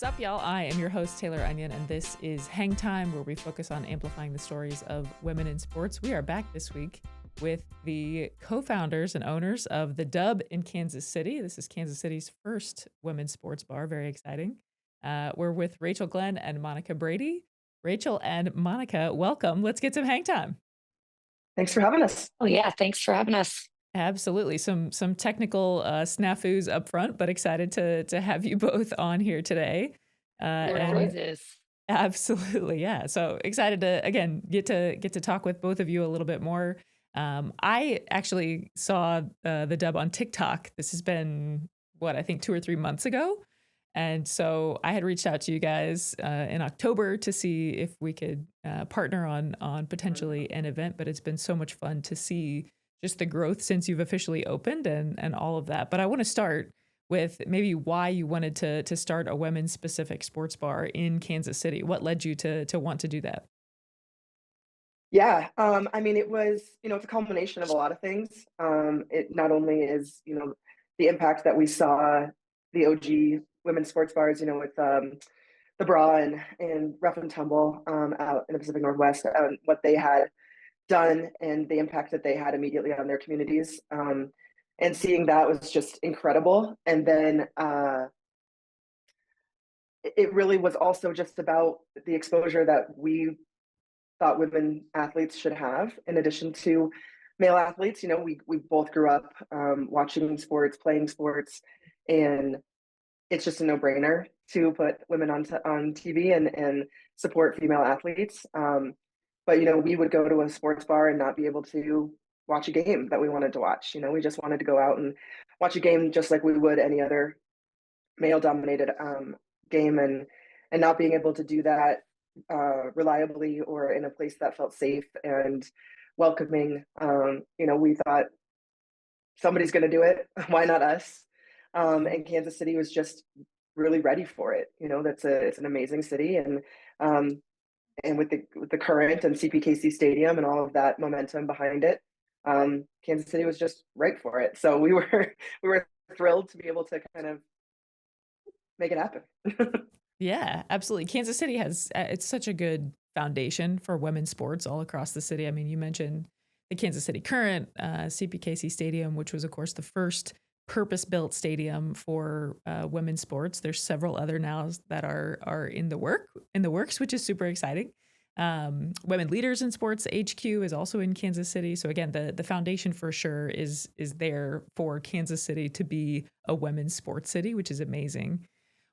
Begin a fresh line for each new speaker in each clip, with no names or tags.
Sup, y'all? I am your host, Tayler Onion, and this is Hang Time, where we focus on amplifying the stories of women in sports. We are back this week with the co-founders and owners of The Dub in Kansas City. This is Kansas City's first women's sports bar. Very exciting. We're with Rachel Glenn and Monica Brady. Rachel and Monica, welcome. Let's get some hang time.
Thanks for having us.
Oh yeah, thanks for having us.
Absolutely. Some technical snafus up front, but excited to have you both on here today.
Always is.
Absolutely, yeah. So excited to again get to talk with both of you a little bit more. I actually saw the Dub on TikTok. This has been I think 2 or 3 months ago, and so I had reached out to you guys in October to see if we could partner on potentially an event. But it's been so much fun to see just the growth since you've officially opened and all of that. But I want to start with maybe why you wanted to start a women's specific sports bar in Kansas City. What led you to want to do that?
Yeah, I mean, it was, it's a culmination of a lot of things. It not only is, the impact that we saw the OG women's sports bars, with the Bra and Rough and Tumble out in the Pacific Northwest, what they had done and the impact that they had immediately on their communities. And seeing that was just incredible. And then it really was also just about the exposure that we thought women athletes should have in addition to male athletes. We both grew up watching sports, playing sports, and it's just a no-brainer to put women on TV and support female athletes. But we would go to a sports bar and not be able to watch a game that we wanted to watch. We just wanted to go out and watch a game just like we would any other male-dominated game, and not being able to do that reliably or in a place that felt safe and welcoming. We thought somebody's going to do it. Why not us? And Kansas City was just really ready for it. It's an amazing city, and with the current and CPKC Stadium and all of that momentum behind it, Kansas City was just right for it. So we were thrilled to be able to kind of make it happen.
Yeah, absolutely. Kansas City has it's such a good foundation for women's sports all across the city. I mean, you mentioned the Kansas City Current, CPKC Stadium, which was, of course, the first purpose-built stadium for women's sports. There's several other now that are in the works, which is super exciting. Women Leaders in Sports HQ is also in Kansas City. So again, the foundation for sure is there for Kansas City to be a women's sports city, which is amazing.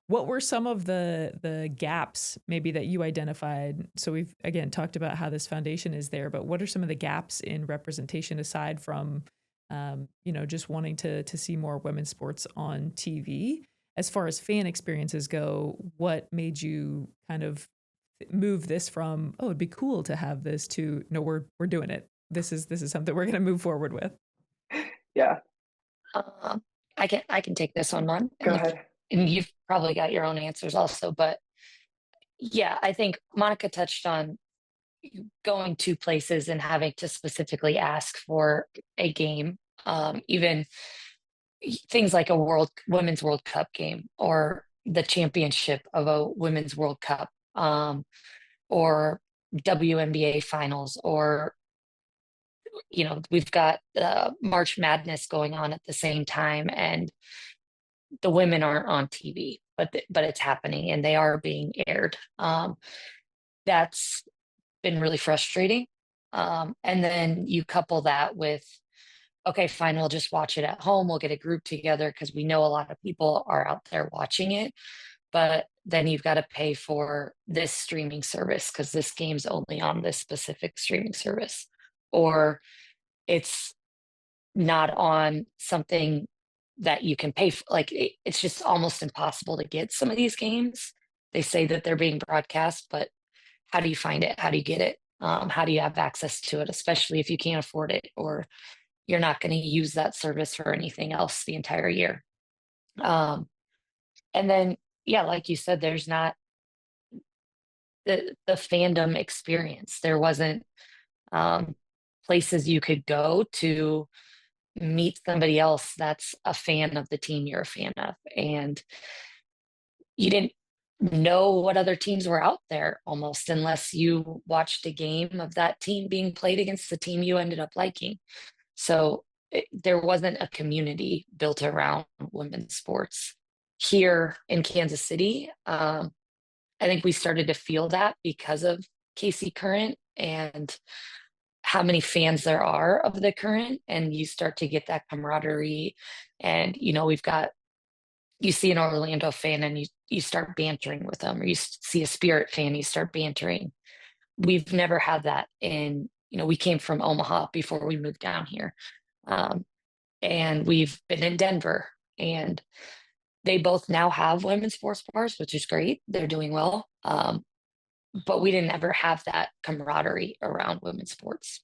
What were some of the gaps maybe that you identified? So we've, again, talked about how this foundation is there, but what are some of the gaps in representation aside from, just wanting to see more women's sports on TV? As far as fan experiences go, what made you kind of move this from, oh, it'd be cool to have this to, no, we're doing it. This is something we're going to move forward with.
Yeah.
I can take this one, Mon.
Go ahead.
And you've probably got your own answers also, but yeah, I think Monica touched on going to places and having to specifically ask for a game, even things like a women's World Cup game or the championship of a women's World Cup, or WNBA finals, or we've got March Madness going on at the same time, and the women aren't on TV, but it's happening and they are being aired. That's been really frustrating. And then you couple that with, okay, fine, we'll just watch it at home. We'll get a group together because we know a lot of people are out there watching it. But then you've got to pay for this streaming service because this game's only on this specific streaming service, or it's not on something that you can pay for. Like it's just almost impossible to get some of these games. They say that they're being broadcast, but how do you find it? How do you get it? How do you have access to it, especially if you can't afford it or you're not going to use that service for anything else the entire year? And then, yeah, like you said, there's not the fandom experience. There wasn't places you could go to meet somebody else that's a fan of the team you're a fan of. And you didn't know what other teams were out there almost unless you watched a game of that team being played against the team you ended up liking. So there wasn't a community built around women's sports here in Kansas City. I think we started to feel that because of KC Current and how many fans there are of the Current, and you start to get that camaraderie. And we've got, you see an Orlando fan and you start bantering with them, or you see a Spirit fan, you start bantering. We've never had that we came from Omaha before we moved down here. Um, and we've been in Denver, and they both now have women's sports bars, which is great. They're doing well. But we didn't ever have that camaraderie around women's sports.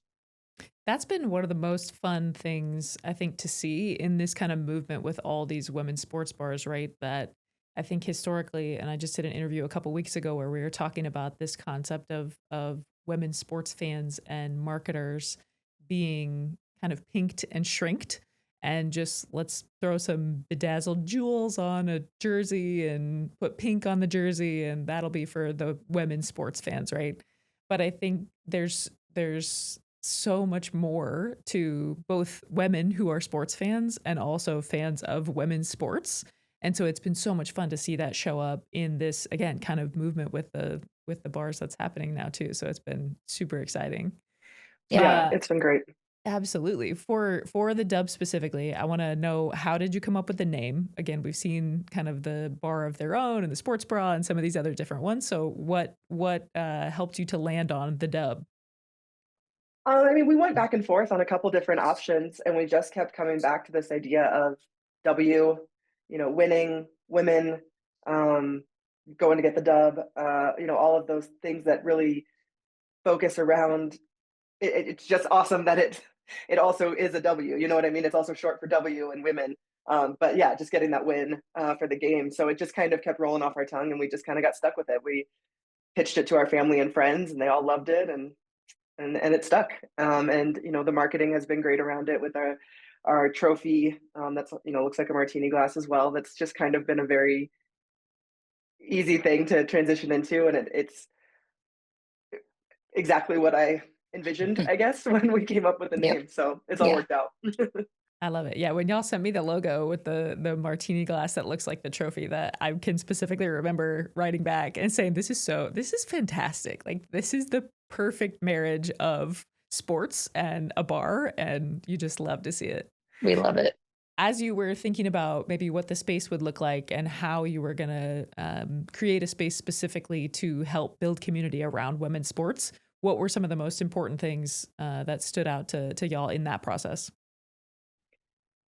That's been one of the most fun things, I think, to see in this kind of movement with all these women's sports bars, right? That I think historically, and I just did an interview a couple weeks ago where we were talking about this concept of women's sports fans and marketers being kind of pinked and shrinked, and just let's throw some bedazzled jewels on a jersey and put pink on the jersey, and that'll be for the women's sports fans, right? But I think there's so much more to both women who are sports fans and also fans of women's sports. And so it's been so much fun to see that show up in this, again, kind of movement with the bars that's happening now too. So it's been super exciting.
Yeah, it's been great.
Absolutely. For the dub specifically, I want to know, how did you come up with the name? Again, we've seen kind of the bar of their own and the sports bra and some of these other different ones. So what helped you to land on the dub?
We went back and forth on a couple different options, and we just kept coming back to this idea of W, winning, women, um, going to get the dub, all of those things that really focus around it. It's just awesome that it also is a W. You know what I mean? It's also short for W and women. But yeah, just getting that win for the game. So it just kind of kept rolling off our tongue, and we just kind of got stuck with it. We pitched it to our family and friends, and they all loved it, and it stuck. And the marketing has been great around it with our trophy. That's looks like a martini glass as well. That's just kind of been a very easy thing to transition into, and it's exactly what I envisioned, I guess, when we came up with the
Yep.
name. So it's all
Yeah.
worked out.
I love it. Yeah, when y'all sent me the logo with the martini glass that looks like the trophy, that I can specifically remember writing back and saying, this is fantastic. Like, this is the perfect marriage of sports and a bar, and you just love to see it.
We love it.
As you were thinking about maybe what the space would look like and how you were going to create a space specifically to help build community around women's sports, what were some of the most important things that stood out to y'all in that process?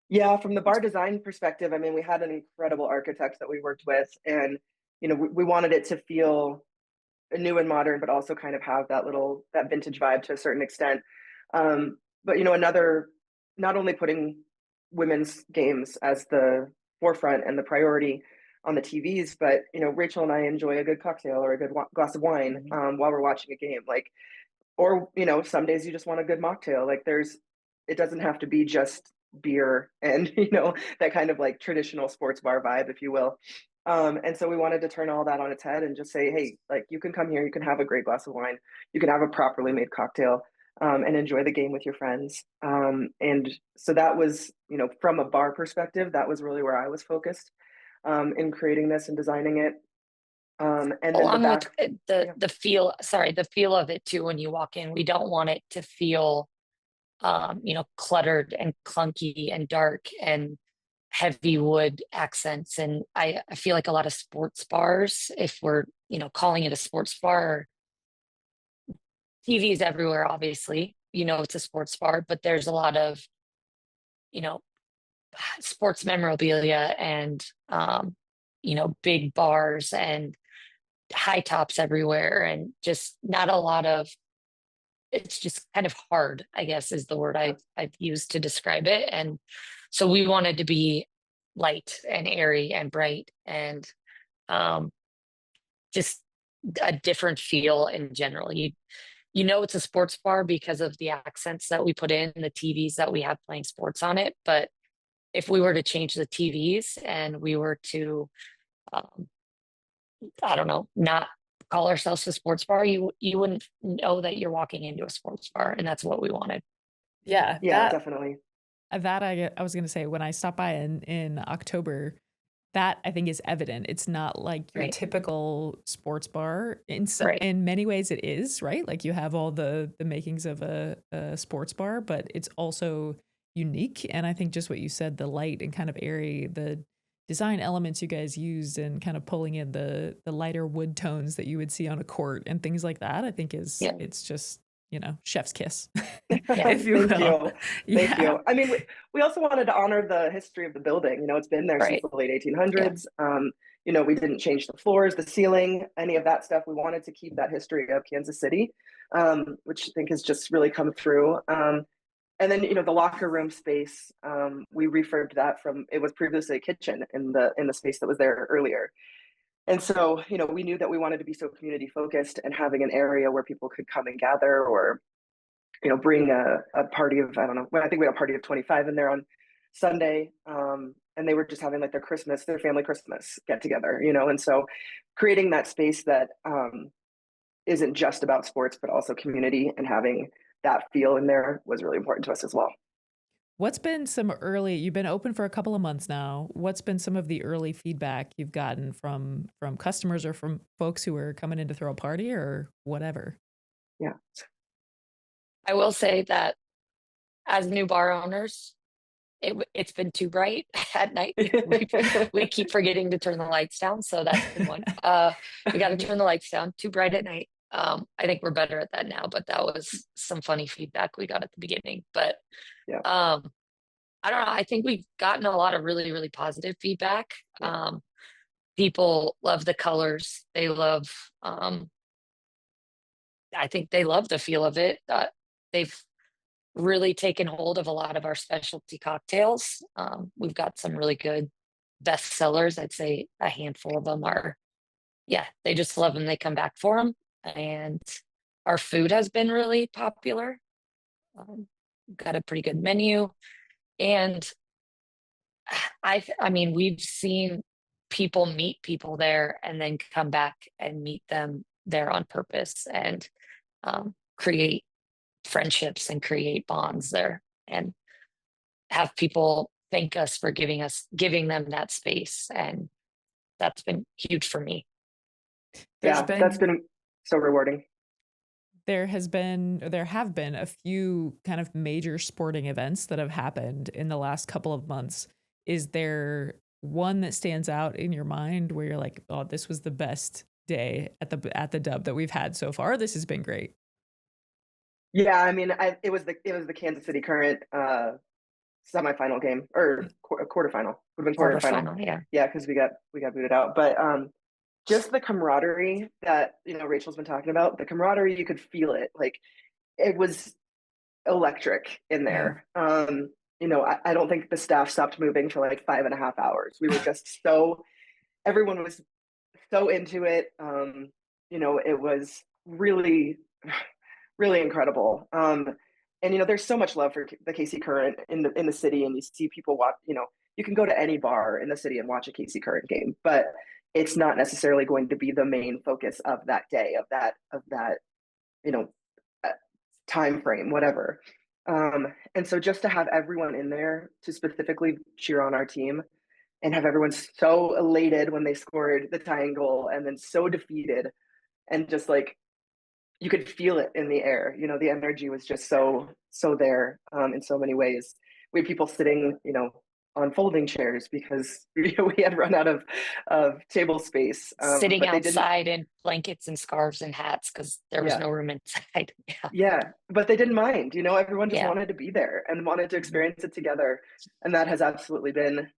Yeah, from the bar design perspective, we had an incredible architect that we worked with, and we wanted it to feel new and modern, but also kind of have that vintage vibe to a certain extent. But another, not only putting women's games as the forefront and the priority on the TVs, but Rachel and I enjoy a good cocktail or a good glass of wine while we're watching a game. Like, or some days you just want a good mocktail. Like, it doesn't have to be just beer and that kind of like traditional sports bar vibe, if you will. And so we wanted to turn all that on its head and just say, hey, like, you can come here, you can have a great glass of wine, you can have a properly made cocktail, and enjoy the game with your friends. And so that was, from a bar perspective, that was really where I was focused in creating this and designing it. And then the
Along with
back,
the
yeah.
the feel, sorry, the feel of it too when you walk in. We don't want it to feel cluttered and clunky and dark and heavy wood accents. And I feel like a lot of sports bars, if we're, calling it a sports bar, TVs everywhere, obviously, it's a sports bar, but there's a lot of, you know, sports memorabilia and, big bars and high tops everywhere and just not a lot of, it's just kind of hard, I guess is the word I've used to describe it. And so we wanted to be light and airy and bright and um, just a different feel in general. It's a sports bar because of the accents that we put in, the TVs that we have playing sports on it. But if we were to change the TVs and we were to um, I don't know, not call ourselves a sports bar, you wouldn't know that you're walking into a sports bar, and that's what we wanted.
Yeah,
Yeah, definitely.
I was gonna say when I stopped by in October, that I think is evident. It's not like your
Right.
typical sports bar.
Right.
In many ways, it is, right. Like you have all the makings of a sports bar, but it's also unique. And I think just what you said, the light and kind of airy, the design elements you guys used, and kind of pulling in the lighter wood tones that you would see on a court and things like that. I think is
Yeah.
it's just chef's kiss,
Yeah.
if you
Thank
will.
you. Thank
Yeah.
you. I mean, we also wanted to honor the history of the building. It's been there since
Right.
the late
Yeah.
1800s. We didn't change the floors, the ceiling, any of that stuff. We wanted to keep that history of Kansas City, which I think has just really come through. And then, the locker room space, we refurbed that from, it was previously a kitchen in the space that was there earlier. And so, we knew that we wanted to be so community focused and having an area where people could come and gather, or bring a party of, I don't know, well, I think we had a party of 25 in there on Sunday. And they were just having like their family Christmas get together, and so creating that space that isn't just about sports, but also community, and having that feel in there was really important to us as well.
What's been some early, you've been open for a couple of months now. What's been some of the early feedback you've gotten from customers or from folks who are coming in to throw a party or whatever?
Yeah.
I will say that as new bar owners, it's been too bright at night. We keep forgetting to turn the lights down, so that's been one. We got to turn the lights down. Too bright at night. I think we're better at that now, but that was some funny feedback we got at the beginning. But
Yeah.
I don't know. I think we've gotten a lot of really, really positive feedback.
Yeah.
People love the colors. They love. I think they love the feel of it. They've really taken hold of a lot of our specialty cocktails. We've got some really good best sellers. I'd say a handful of them are, yeah, they just love them. They come back for them. And our food has been really popular. We've got a pretty good menu. And I mean, we've seen people meet people there and then come back and meet them there on purpose, and create friendships and create bonds there, and have people thank us for giving them that space. And that's been huge for me.
There's
Yeah. That's
been
been so rewarding.
there have been a few kind of major sporting events that have happened in the last couple of months. Is there one that stands out in your mind where you're like, oh, this was the best day at the Dub that we've had so far? This has been great.
Yeah. I mean, it was the Kansas City Current semifinal game, or quarterfinal. Would have been quarterfinal.
Quarterfinal, yeah.
Yeah, because we got booted out. But just the camaraderie that Rachel's been talking about, the camaraderie, you could feel it. Like, it was electric in
Yeah.
there. I don't think the staff stopped moving for like 5.5 hours. We were just so, everyone was so into it. It was really, really incredible. And there's so much love for the KC Current in the city, and you see people watch. You can go to any bar in the city and watch a KC Current game, but it's not necessarily going to be the main focus of that day, of that you know uh, time frame, whatever. And so just to have everyone in there to specifically cheer on our team, and have everyone so elated when they scored the tying goal, and then so defeated, and just like, you could feel it in the air. The energy was just so there, in so many ways. We had people sitting, on folding chairs because we had run out of table space.
Sitting
But they didn't.
outside in blankets and scarves and hats because there was
Yeah,
no room inside. Yeah.
yeah, but they didn't mind. Everyone just
Yeah.
wanted to be there and wanted to
Mhm.
experience it together, and that has absolutely been.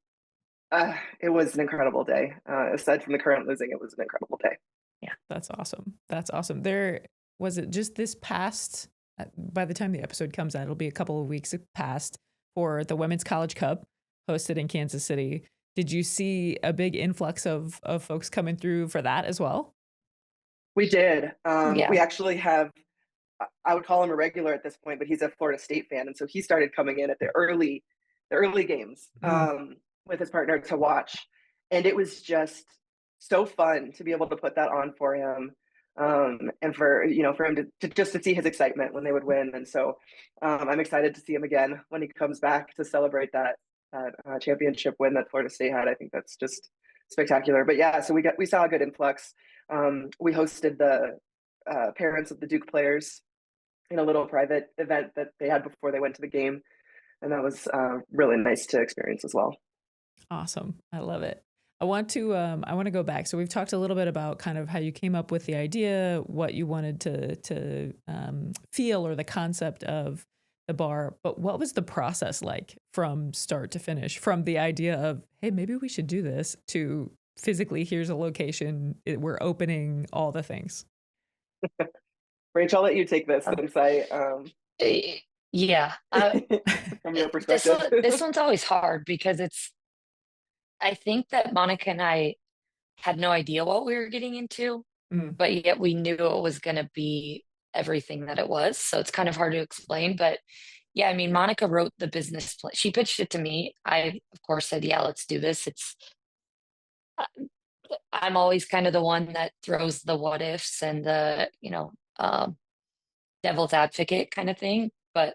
It was an incredible day. Aside from the Current losing, it was an incredible day.
Yeah.
That's awesome. That's awesome. There was it just this past, by the time the episode comes out, it'll be a couple of weeks past for the Women's College Cup hosted in Kansas City. Did you see a big influx of folks coming through for that as well?
We did.
Yeah.
We actually have. I would call him a regular at this point, but he's a Florida State fan, and so he started coming in at the early games, with his partner to watch, and it was just so fun to be able to put that on for him. And for for him to just to see his excitement when they would win. And so I'm excited to see him again when he comes back to celebrate that championship win that Florida State had. I think that's just spectacular. But yeah, so we saw a good influx. We hosted the parents of the Duke players in a little private event that they had before they went to the game, and that was really nice to experience as well.
Awesome. I love it. I want to go back. So we've talked a little bit about kind of how you came up with the idea, what you wanted to feel, or the concept of the bar. But what was the process like from start to finish, from the idea of, hey, maybe we should do this, to physically, here's a location, we're opening, all the things.
Rachel, I'll let you take this
Oh,
since I
eh, yeah.
from your
This
perspective.
one, this one's always hard because I think that Monica and I had no idea what we were getting into,
Mm,
but yet we knew it was going to be everything that it was. So it's kind of hard to explain. But yeah, I mean, Monica wrote the business plan. She pitched it to me. I, of course, said, yeah, let's do this. I'm always kind of the one that throws the what ifs and devil's advocate kind of thing. But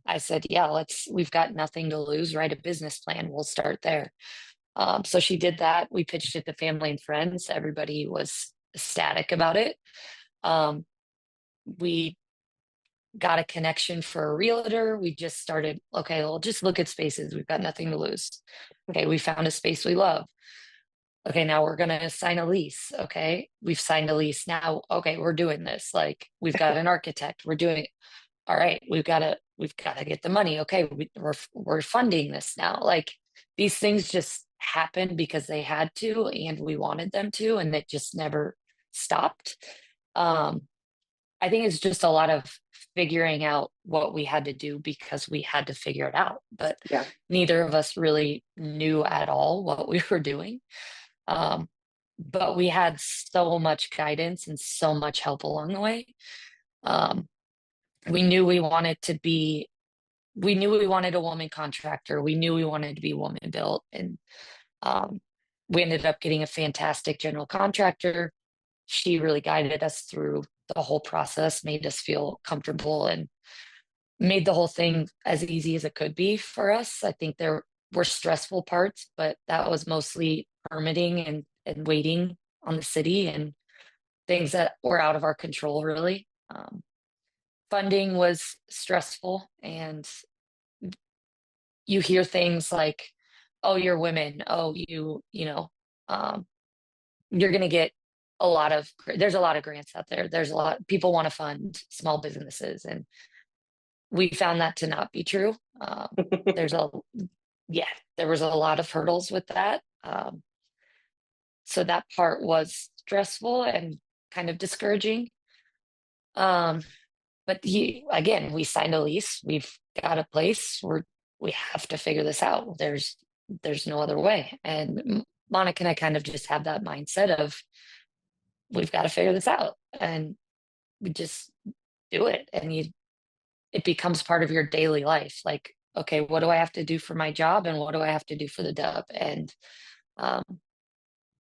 I said, yeah, we've got nothing to lose. Write a business plan. We'll start there. So she did that. We pitched it to family and friends. Everybody was ecstatic about it. Um, we got a connection for a realtor. We just started, okay, we'll just look at spaces. We've got nothing to lose. Okay, we found a space we love. Okay, now we're going to sign a lease. Okay, we've signed a lease. Now, okay, we're doing this. Like, we've got an architect. We're doing it. All right, we've got to get the money. Okay, we're funding this now. Like, these things just happened because they had to and we wanted them to, and it just never stopped. Um, I think it's just a lot of figuring out what we had to do because we had to figure it out. But
Yeah,
neither of us really knew at all what we were doing. Um, but we had so much guidance and so much help along the way. Um, we knew we wanted to be, we knew we wanted a woman contractor. We knew we wanted to be woman built. And um, we ended up getting a fantastic general contractor. She really guided us through the whole process, made us feel comfortable, and made the whole thing as easy as it could be for us. I think there were stressful parts, but that was mostly permitting and waiting on the city and things that were out of our control, really. Funding was stressful, and you hear things like, oh, you're women. Oh, um, you're going to get there's a lot of grants out there. There's a lot, people want to fund small businesses. And we found that to not be true. There's a, yeah, there was a lot of hurdles with that. So that part was stressful and kind of discouraging. Um, but again, we signed a lease. We've got a place. We have to figure this out. There's no other way. And Monica and I kind of just have that mindset of we've got to figure this out, and we just do it. And it becomes part of your daily life. Like, okay, what do I have to do for my job, and what do I have to do for the dub? And um,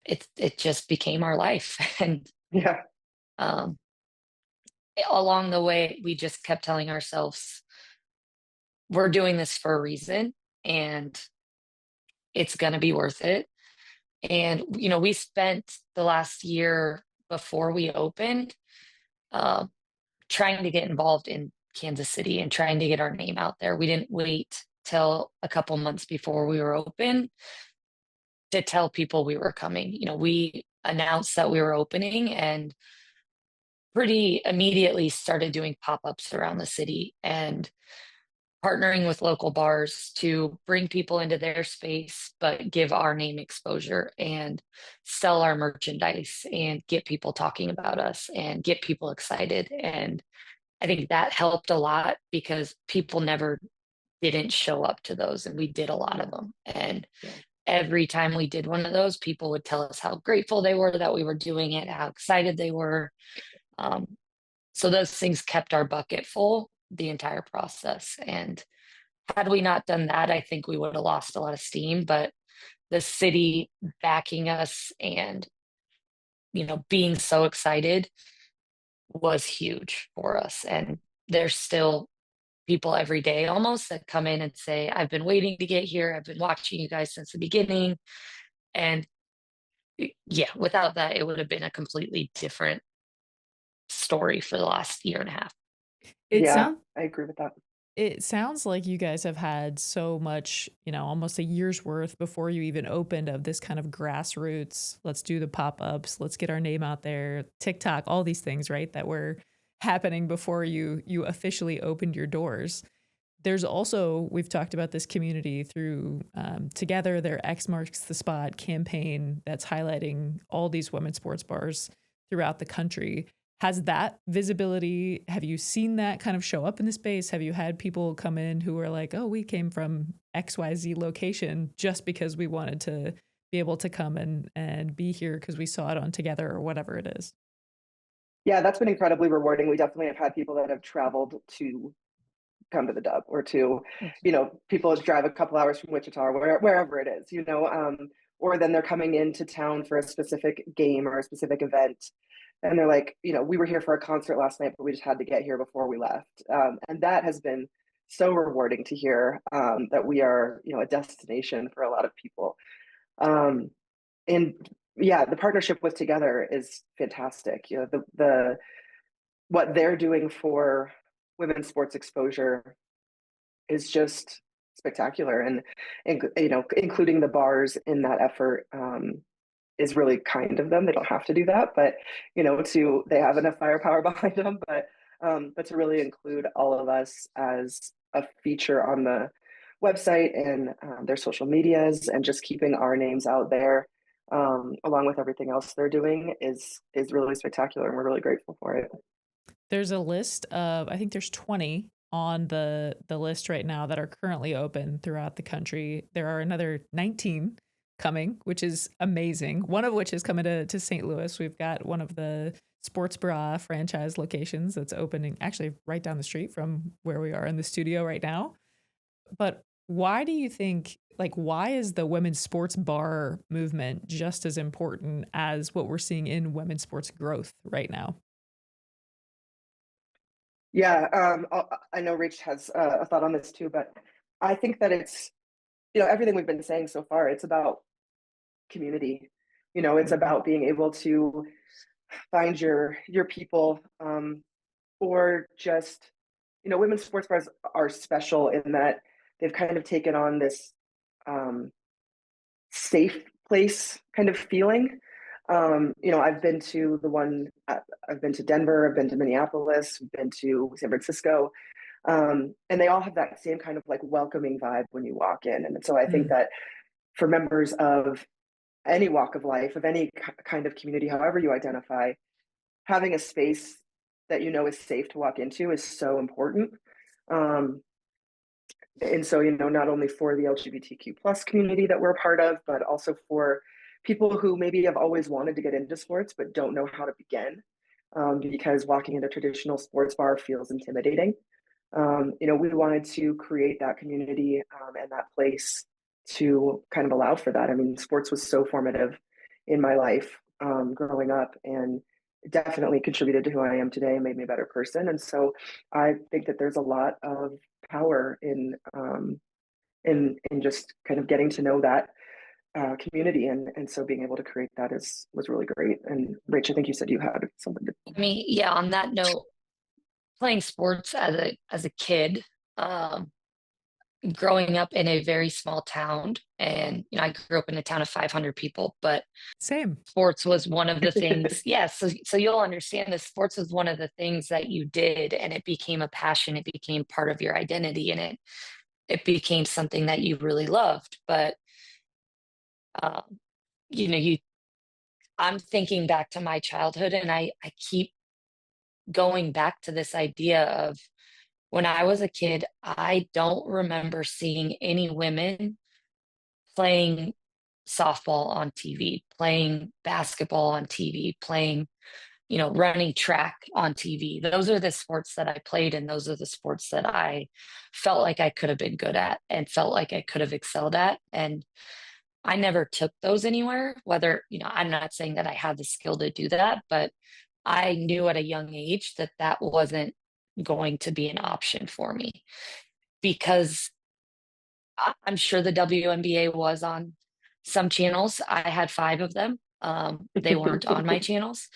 it just became our life. And
yeah,
um, along the way, we just kept telling ourselves, we're doing this for a reason, and it's going to be worth it. And, we spent the last year before we opened uh, trying to get involved in Kansas City and trying to get our name out there. We didn't wait till a couple months before we were open to tell people we were coming. We announced that we were opening and pretty immediately started doing pop-ups around the city and partnering with local bars to bring people into their space, but give our name exposure and sell our merchandise and get people talking about us and get people excited. And I think that helped a lot because people never didn't show up to those, and we did a lot
yeah,
of them. And
yeah,
every time we did one of those, people would tell us how grateful they were that we were doing it, how excited they were. Um, so those things kept our bucket full the entire process. And had we not done that, I think we would have lost a lot of steam. But the city backing us and being so excited was huge for us. And there's still people every day almost that come in and say, I've been waiting to get here. I've been watching you guys since the beginning. And yeah, without that, it would have been a completely different story for the last year and a half.
It
Yeah,
sounds
I agree with that.
it sounds like you guys have had so much, almost a year's worth before you even opened of this kind of grassroots, let's do the pop-ups, let's get our name out there, TikTok, all these things, right? That were happening before you officially opened your doors. There's also, we've talked about this community through Together, their X Marks the Spot campaign that's highlighting all these women's sports bars throughout the country. Has that visibility, have you seen that kind of show up in the space? Have you had people come in who are like, oh, we came from XYZ location just because we wanted to be able to come and be here because we saw it on Together or whatever it is?
Yeah, that's been incredibly rewarding. We definitely have had people that have traveled to come to the Dub, or to, people drive a couple hours from Wichita or wherever it is, or then they're coming into town for a specific game or a specific event. And they're like, we were here for a concert last night, but we just had to get here before we left. And that has been so rewarding to hear, that we are, a destination for a lot of people. Um, and yeah, the partnership with Together is fantastic. The what they're doing for women's sports exposure is just spectacular, and including the bars in that effort, is really kind of them. They don't have to do that, but they have enough firepower behind them. But to really include all of us as a feature on the website and their social medias, and just keeping our names out there, along with everything else they're doing, is really spectacular, and we're really grateful for it.
There's a list of, I think there's 20 on the list right now that are currently open throughout the country. There are another 19 coming, which is amazing. One of which is coming to St. Louis. We've got one of the sports bra franchise locations that's opening actually right down the street from where we are in the studio right now. But why do you think, why is the women's sports bar movement just as important as what we're seeing in women's sports growth right now?
Yeah, I know Rach has a thought on this too, but I think that it's, everything we've been saying so far, it's about community. It's about being able to find your people, or just, women's sports bars are special in that they've kind of taken on this, um, safe place kind of feeling. I've been to I've been to Denver, I've been to Minneapolis, I've been to San Francisco, and they all have that same kind of like welcoming vibe when you walk in. And so I think
Mm.
that for members of any walk of life, of any kind of community, however you identify, having a space that is safe to walk into is so important. Um, and so, not only for the LGBTQ plus community that we're a part of, but also for people who maybe have always wanted to get into sports but don't know how to begin, because walking into a traditional sports bar feels intimidating. We wanted to create that community, and that place to kind of allow for that. I mean, sports was so formative in my life, growing up, and definitely contributed to who I am today and made me a better person. And so I think that there's a lot of power in just kind of getting to know that community, and so being able to create that was really great. And Rach, I think you said you had something to.
I mean, yeah, on that note, playing sports as a kid, um, growing up in a very small town, and I grew up in a town of 500 people, but
Same.
sports was one of the things. Yeah, so you'll understand this. Sports was one of the things that you did, and it became a passion. It became part of your identity, and it became something that you really loved. But um, you I'm thinking back to my childhood, and I keep going back to this idea of when I was a kid, I don't remember seeing any women playing softball on TV, playing basketball on TV, playing, running track on TV. Those are the sports that I played, and those are the sports that I felt like I could have been good at and felt like I could have excelled at. And I never took those anywhere, whether, I'm not saying that I had the skill to do that, but I knew at a young age that that wasn't going to be an option for me because I'm sure the WNBA was on some channels. I had five of them. They weren't on my channels.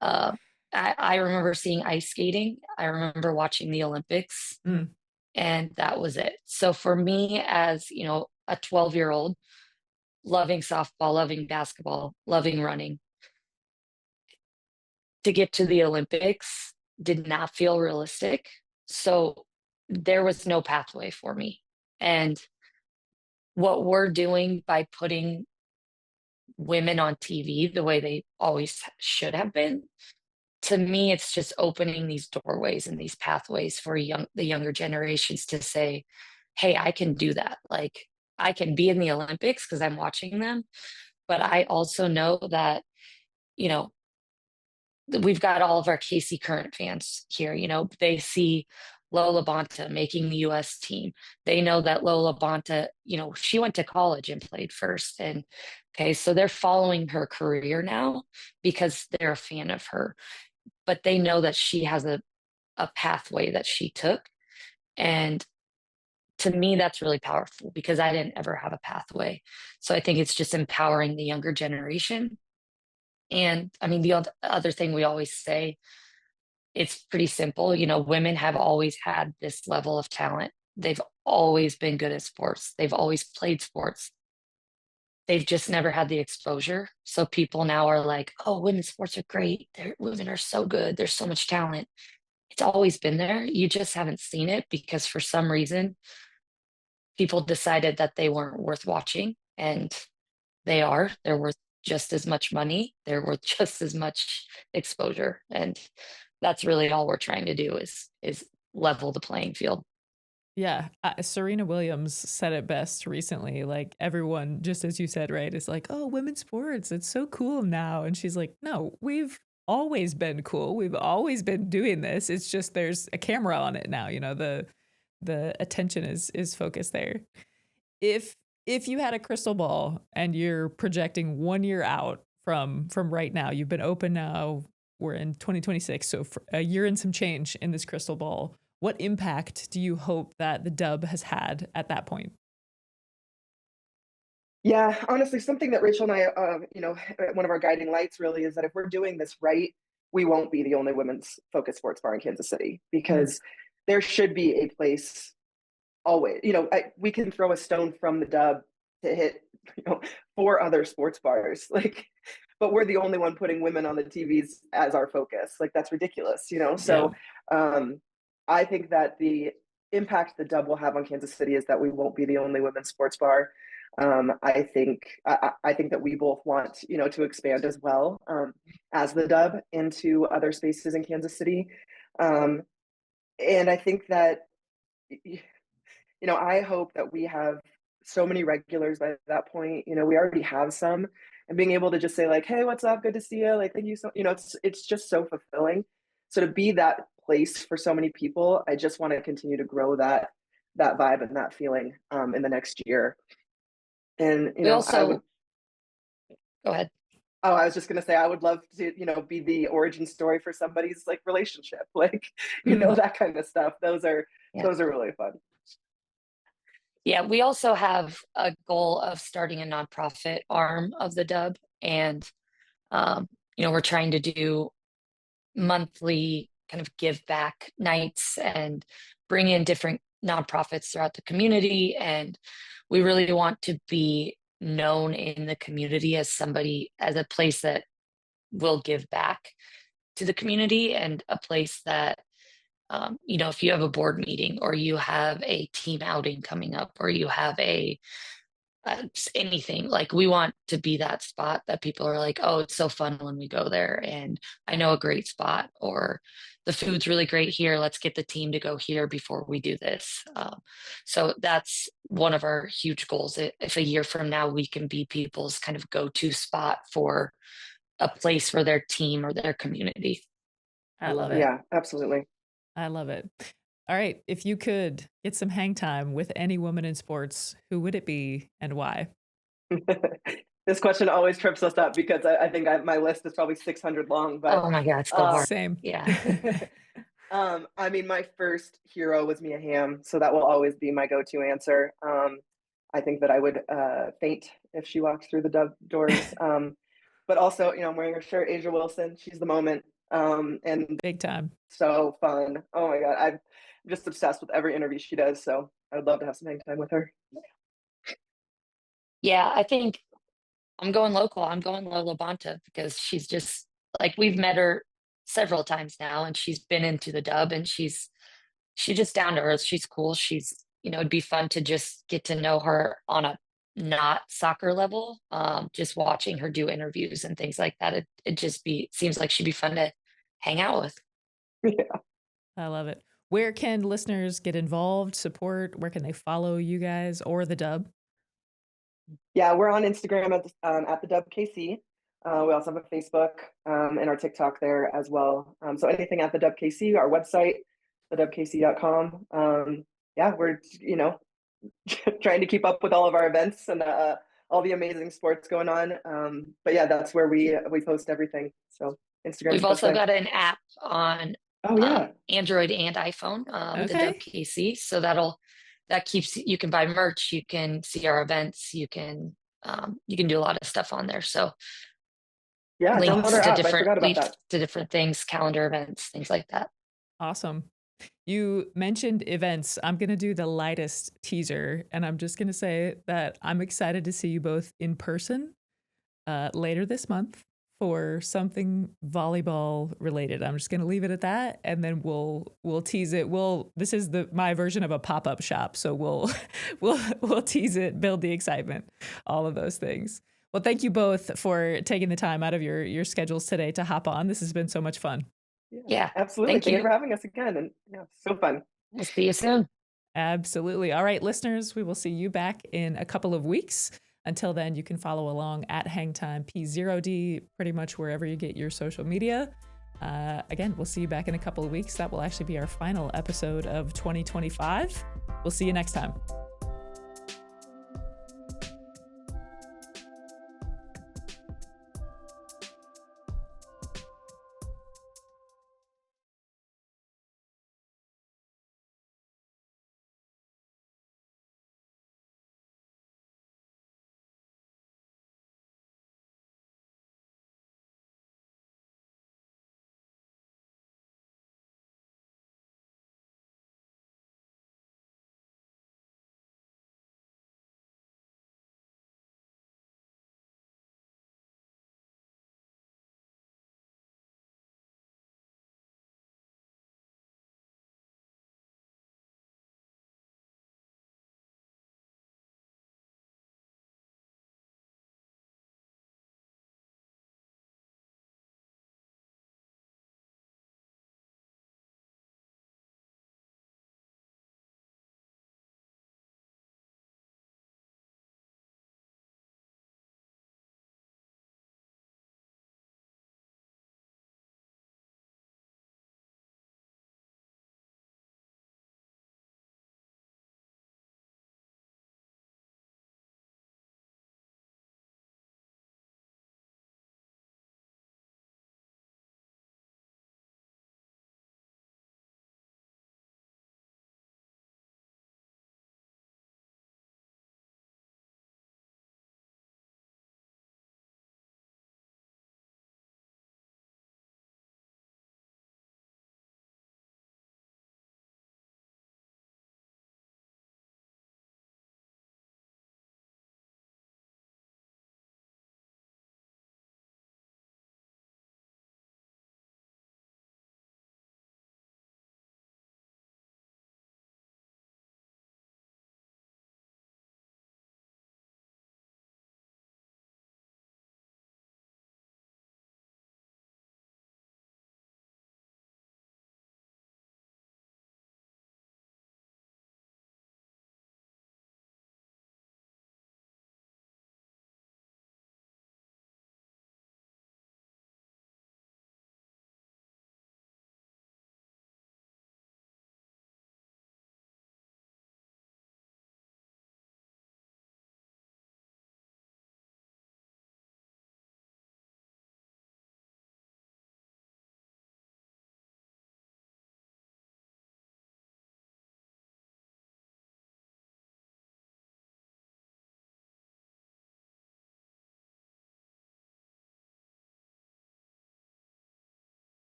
Uh, I remember seeing ice skating. I remember watching the Olympics,
Mm.
and that was it. So for me, as a 12-year-old, loving softball, loving basketball, loving running, to get to the Olympics did not feel realistic. So there was no pathway for me. And what we're doing by putting women on TV the way they always should have been, to me, it's just opening these doorways and these pathways for the younger generations to say, hey, I can do that. Like I can be in the Olympics because I'm watching them, but I also know that, you know, we've got all of our Casey Current fans here. They see Lola Bonta making the US team. They know that Lola Bonta, she went to college and played first. And okay, so they're following her career now because they're a fan of her. But they know that she has a pathway that she took. And to me, that's really powerful because I didn't ever have a pathway. So I think it's just empowering the younger generation. And I mean, the other thing we always say, it's pretty simple. Women have always had this level of talent. They've always been good at sports. They've always played sports. They've just never had the exposure. So people now are like, oh, women's sports are great. Women are so good. There's so much talent. It's always been there. You just haven't seen it because for some reason, people decided that they weren't worth watching. And they are. They're worth just as much money. They're worth just as much exposure. And that's really all we're trying to do is level the playing field.
Yeah, Serena Williams said it best recently. Like everyone, just as you said, right? It's like, oh, women's sports, it's so cool now. And she's like, no, we've always been cool. We've always been doing this. It's just there's a camera on it now. The attention is focused there. If you had a crystal ball and you're projecting 1 year out from right now, you've been open now. We're in 2026, so for a year and some change in this crystal ball. What impact do you hope that the dub has had at that point?
Yeah, honestly, something that Rachel and I, one of our guiding lights really is that if we're doing this right, we won't be the only women's focused sports bar in Kansas City
Mm.
because there should be a place always. We can throw a stone from the dub to hit, four other sports bars, like, but we're the only one putting women on the TVs as our focus. Like that's ridiculous.
Yeah.
So I think that the impact the dub will have on Kansas City is that we won't be the only women's sports bar. I think that we both want to expand as well as the dub into other spaces in Kansas City, and I think that I hope that we have so many regulars by that point. We already have some, and being able to just say like, "Hey, what's up? Good to see you." Like, thank you so. It's just so fulfilling. So to be that place for so many people, I just want to continue to grow that vibe and that feeling in the next year. And
We
I would.
also go ahead.
Oh, I was just gonna say I would love to, be the origin story for somebody's like relationship, like
Mm.
that kind of stuff. Those are
Yeah.
those are really fun.
Yeah, we also have a goal of starting a nonprofit arm of the Dub, and we're trying to do monthly kind of give back nights and bring in different nonprofits throughout the community. And we really want to be known in the community as as a place that will give back to the community and a place that if you have a board meeting or you have a team outing coming up or you have anything, like we want to be that spot that people are like, oh, it's so fun when we go there, and I know a great spot, or the food's really great here, let's get the team to go here before we do this. So that's one of our huge goals. If a year from now we can be people's kind of go-to spot for a place for their team or their community.
I love it.
Yeah, absolutely.
I love it. All right. If you could get some hang time with any woman in sports, who would it be and why?
This question always trips us up because I think my list is probably 600 long, but
Oh my God, it's so
um,
hard.
Same.
Yeah.
I mean, my first hero was Mia Hamm, so that will always be my go-to answer. I think that I would faint if she walked through the doors. But also, I'm wearing her shirt, Asia Wilson. She's the moment, and
Big time.
so fun. Oh my God, I'm just obsessed with every interview she does. So I would love to have some hang time with her.
Yeah, I think I'm going local. I'm going Lola Bonta because she's just like we've met her several times now and she's been into the dub and she's just down to earth. She's cool. It'd be fun to just get to know her on a not soccer level. Just watching her do interviews and things like that. It just seems like she'd be fun to hang out with.
Yeah.
I love it. Where can listeners get involved, support? Where can they follow you guys or the dub?
Yeah, we're on Instagram at the Dub KC. We also have a Facebook and our TikTok there as well. So anything at the Dub KC, our website, thedubkc.com. Yeah, we're trying to keep up with all of our events and all the amazing sports going on. But yeah, that's where we post everything. So Instagram's
We've
the best
also
way.
got an app on
Oh yeah,
Android and iPhone, the Dub
Okay.
KC. So that keeps you can buy merch, you can see our events, you can do a lot of stuff on there. So
yeah. Download our app. I forgot about
links
that.
to different things, calendar events, things like that.
Awesome. You mentioned events. I'm going to do the lightest teaser, and I'm just going to say that I'm excited to see you both in person later this month for something volleyball related. I'm just going to leave it at that, and then we'll tease it. This is my version of a pop-up shop, so we'll tease it, build the excitement, all of those things. Well, thank you both for taking the time out of your schedules today to hop on. This has been so much fun.
Yeah.
Absolutely.
Thank
Thank you
you.
for having us again. And yeah, so fun.
We'll see you soon.
Absolutely. All right, listeners, we will see you back in a couple of weeks. Until then, you can follow along at Hangtime P0D, pretty much wherever you get your social media. Again, we'll see you back in a couple of weeks. That will actually be our final episode of 2025. We'll see you next time.